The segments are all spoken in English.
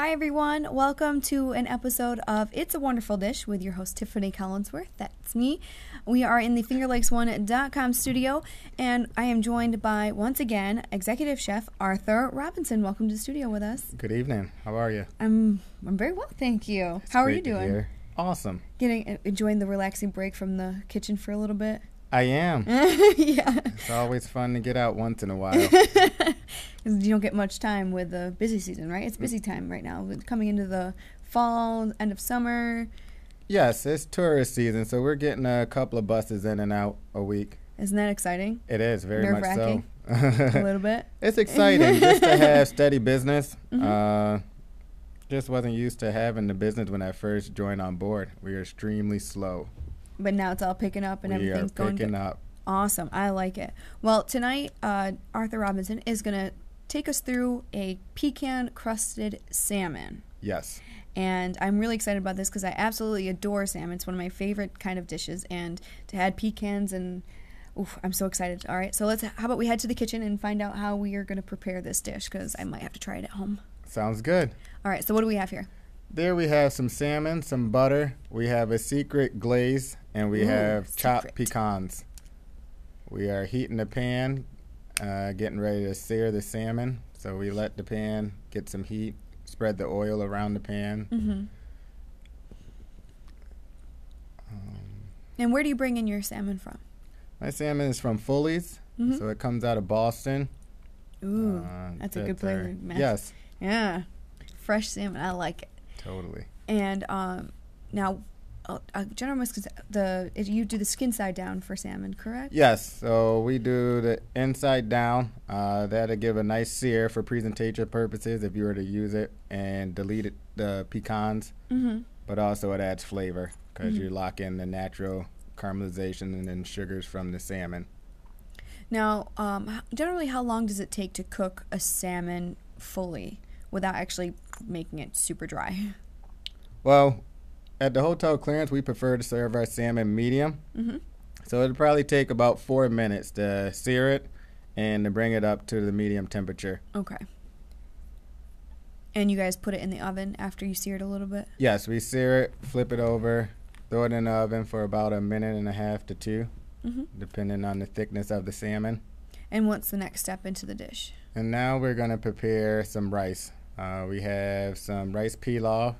Hi everyone, welcome to an episode of It's a Wonderful Dish with your host Tiffany Collinsworth. That's me. We are in the FingerLakes1.com studio, and I am joined by, once again, Executive Chef Arthur Robinson. Welcome to the studio with us. Good evening. How are you? I'm very well, thank you. It's How are great you to doing? hear. Awesome. Enjoying the relaxing break from the kitchen for a little bit? I am. Yeah. It's always fun to get out once in a while. You don't get much time with the busy season, right? It's busy time right now. Coming into the fall, end of summer. Yes, it's tourist season, so we're getting a couple of buses in and out a week. Isn't that exciting? It is, very much so. A little bit? It's exciting just to have steady business. Mm-hmm. Just wasn't used to having the business when I first joined on board. We are extremely slow. But now it's all picking up and everything's going good. We are picking up. Awesome. I like it. Well, tonight, Arthur Robinson is going to take us through a pecan crusted salmon. Yes. And I'm really excited about this because I absolutely adore salmon. It's one of my favorite kind of dishes. And to add pecans and, I'm so excited. All right, so how about we head to the kitchen and find out how we are going to prepare this dish, because I might have to try it at home. Sounds good. All right, so what do we have here? There we have some salmon, some butter. We have a secret glaze, and we have chopped pecans. We are heating the pan, getting ready to sear the salmon. So we let the pan get some heat, spread the oil around the pan. Mm-hmm. And where do you bring in your salmon from? My salmon is from Foley's, so it comes out of Boston. Ooh, that's a good flavor match. Yes. Yeah, fresh salmon. I like it. Totally. And now, general misconception, you do the skin side down for salmon, correct? Yes. So we do the inside down. That'll give a nice sear for presentation purposes if you were to use it, and delete the pecans. Mm-hmm. But also it adds flavor because you lock in the natural caramelization and then sugars from the salmon. Now, generally, how long does it take to cook a salmon fully without actually making it super dry? Well, at the Hotel Clarence, we prefer to serve our salmon medium. Mm-hmm. So it'll probably take about 4 minutes to sear it and to bring it up to the medium temperature. Okay. And you guys put it in the oven after you sear it a little bit? Yes, we sear it, flip it over, throw it in the oven for about 1.5 minutes to 2, depending on the thickness of the salmon. And what's the next step into the dish? And now we're going to prepare some rice. We have some rice pilaf,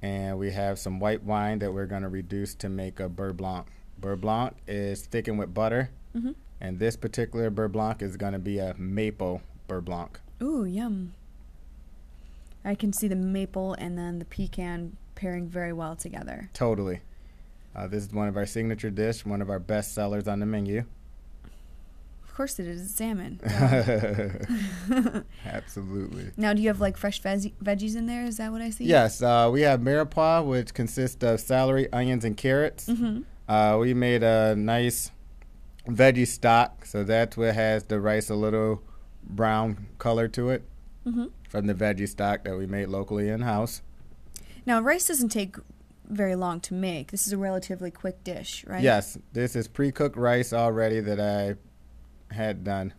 and we have some white wine that we're going to reduce to make a beurre blanc. Beurre blanc is thickened with butter, and this particular beurre blanc is going to be a maple beurre blanc. Ooh, yum. I can see the maple and then the pecan pairing very well together. Totally. This is one of our signature dish, one of our best sellers on the menu. Of course it is. It's salmon. Absolutely. Now, do you have like fresh veggies in there? Is that what I see? Yes. We have mirepoix, which consists of celery, onions, and carrots. We made a nice veggie stock, so that's what has the rice a little brown color to it from the veggie stock that we made locally in-house. Now, rice doesn't take very long to make. This is a relatively quick dish, right? Yes. This is pre-cooked rice already that I had done.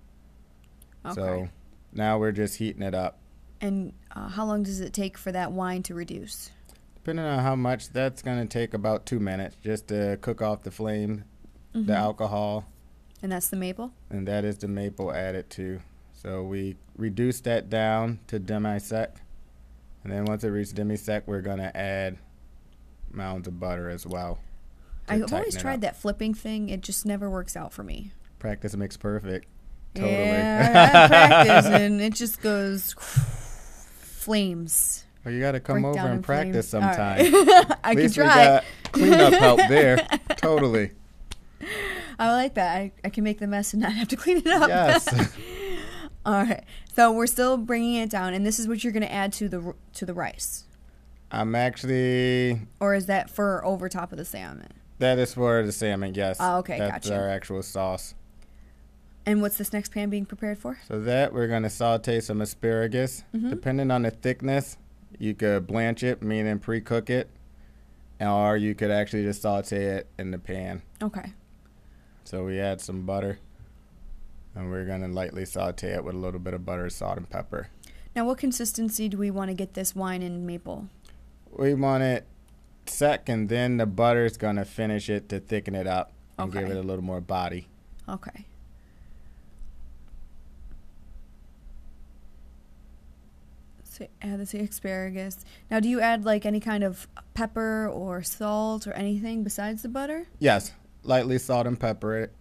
Okay. So now we're just heating it up. And how long does it take for that wine to reduce? Depending on how much, that's going to take about 2 minutes just to cook off the flame, the alcohol. And that's the maple? And that is the maple added to. So we reduce that down to demi-sec. And then once it reaches demi-sec, we're going to add mounds of butter as well. I've always tried that flipping thing. It just never works out for me. Practice makes perfect. Totally. Yeah, I practice, and it just goes flames. Well, you got to come over and practice sometime. Right. I can try. We got cleanup help there. Totally. I like that. I can make the mess and not have to clean it up. Yes. All right. So we're still bringing it down, and this is what you're going to add to the rice. I'm actually... Or is that for over top of the salmon? That is for the salmon, yes. Oh, okay, That's gotcha. our actual sauce. And what's this next pan being prepared for? So that we're going to saute some asparagus. Depending on the thickness, you could blanch it, meaning pre-cook it, or you could actually just saute it in the pan. Okay. So we add some butter, and we're going to lightly saute it with a little bit of butter, salt, and pepper. Now, what consistency do we want to get this wine and maple? We want it thick, and then the butter is going to finish it to thicken it up and give it a little more body. Okay. So add the asparagus. Now, do you add like any kind of pepper or salt or anything besides the butter? Yes, lightly salt and pepper it.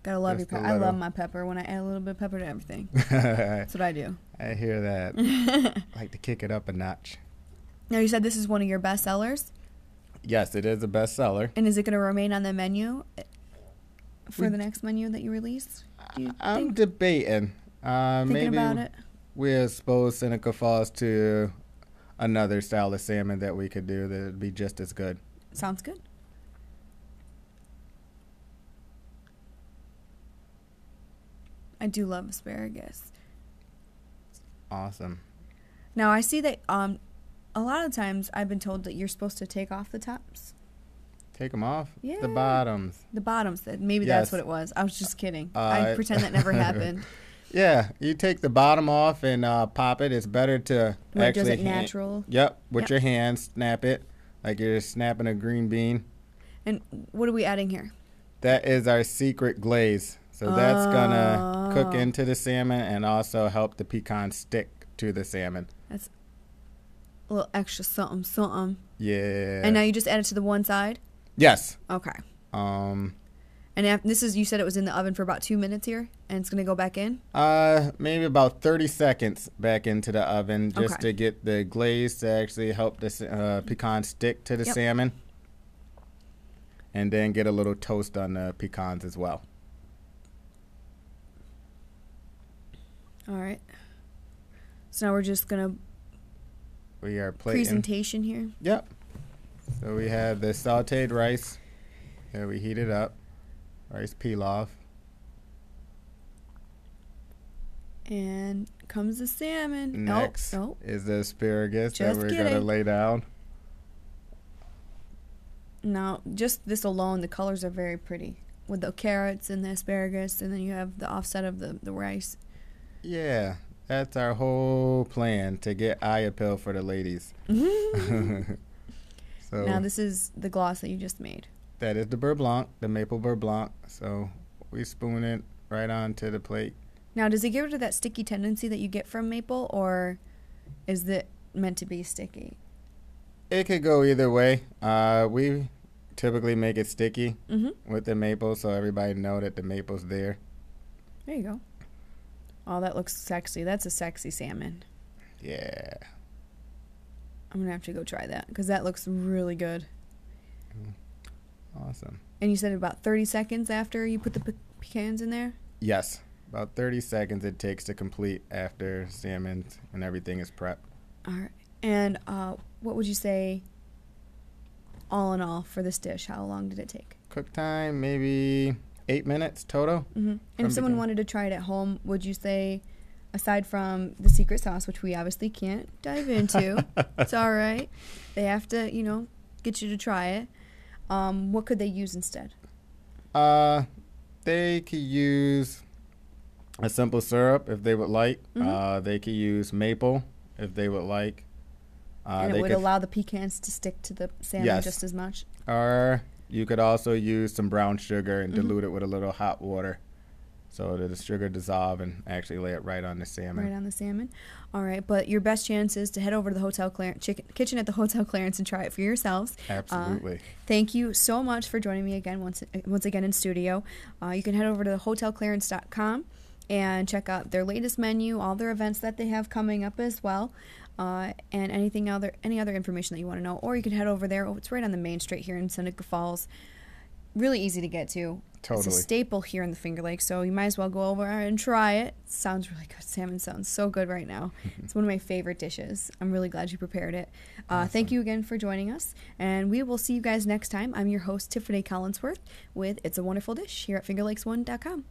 Gotta love your pepper. I love my pepper when I add a little bit of pepper to everything. That's what I do. I hear that. I like to kick it up a notch. Now, you said this is one of your best sellers? Yes, it is a bestseller. And is it going to remain on the menu for the next menu that you release? I'm debating. Thinking maybe about it? We'll expose Seneca Falls to another style of salmon that we could do that would be just as good. Sounds good. I do love asparagus. Awesome. Now, I see that a lot of times I've been told that you're supposed to take off the tops. Take them off? Yeah. The bottoms. The bottoms. Maybe that's what it was. I was just kidding. I pretend that never happened. Yeah, you take the bottom off and pop it. It's better to does it natural? Yep, with your hands, snap it like you're snapping a green bean. And what are we adding here? That is our secret glaze. So that's going to cook into the salmon and also help the pecan stick to the salmon. That's a little extra something. Yeah. And now you just add it to the one side? Yes. Okay. And you said it was in the oven for about 2 minutes here, and it's going to go back in? Maybe about 30 seconds back into the oven just to get the glaze to actually help the pecan stick to the salmon. And then get a little toast on the pecans as well. All right. So now we're just going to... We are plating. Presentation here? Yep. So we have the sauteed rice that we heated up. Rice pilaf. And comes the salmon. Next is the asparagus just that we're going to lay down. Now, just this alone, the colors are very pretty. With the carrots and the asparagus, and then you have the offset of the rice. Yeah, that's our whole plan, to get eye appeal for the ladies. So now this is the gloss that you just made. That is the beurre blanc, the maple beurre blanc. So we spoon it right onto the plate. Now, does it get rid of that sticky tendency that you get from maple, or is it meant to be sticky? It could go either way. We typically make it sticky with the maple, so everybody know that the maple's there. There you go. Oh, that looks sexy. That's a sexy salmon. Yeah. I'm going to have to go try that because that looks really good. Awesome. And you said about 30 seconds after you put the pecans in there? Yes. About 30 seconds it takes to complete after salmon and everything is prepped. All right. And what would you say, all in all, for this dish? How long did it take? Cook time, maybe 8 minutes total. And if someone wanted to try it at home, would you say, aside from the secret sauce, which we obviously can't dive into, it's all right. They have to, get you to try it. What could they use instead? They could use a simple syrup if they would like. They could use maple if they would like. And it would allow the pecans to stick to the salmon just as much? Or you could also use some brown sugar and dilute it with a little hot water so that the sugar dissolve and actually lay it right on the salmon. Right on the salmon. All right, but your best chance is to head over to the Hotel Clarence kitchen at the Hotel Clarence and try it for yourselves. Absolutely. Thank you so much for joining me again once again in studio. You can head over to hotelclarence.com and check out their latest menu, all their events that they have coming up as well. And any other information that you want to know, or you can head over there. It's right on the main street here in Seneca Falls. Really easy to get to. Totally. It's a staple here in the Finger Lakes, so you might as well go over and try it. Sounds really good. Salmon sounds so good right now. It's one of my favorite dishes. I'm really glad you prepared it. Awesome. Thank you again for joining us, and we will see you guys next time. I'm your host, Tiffany Collinsworth, with It's a Wonderful Dish here at FingerLakes1.com.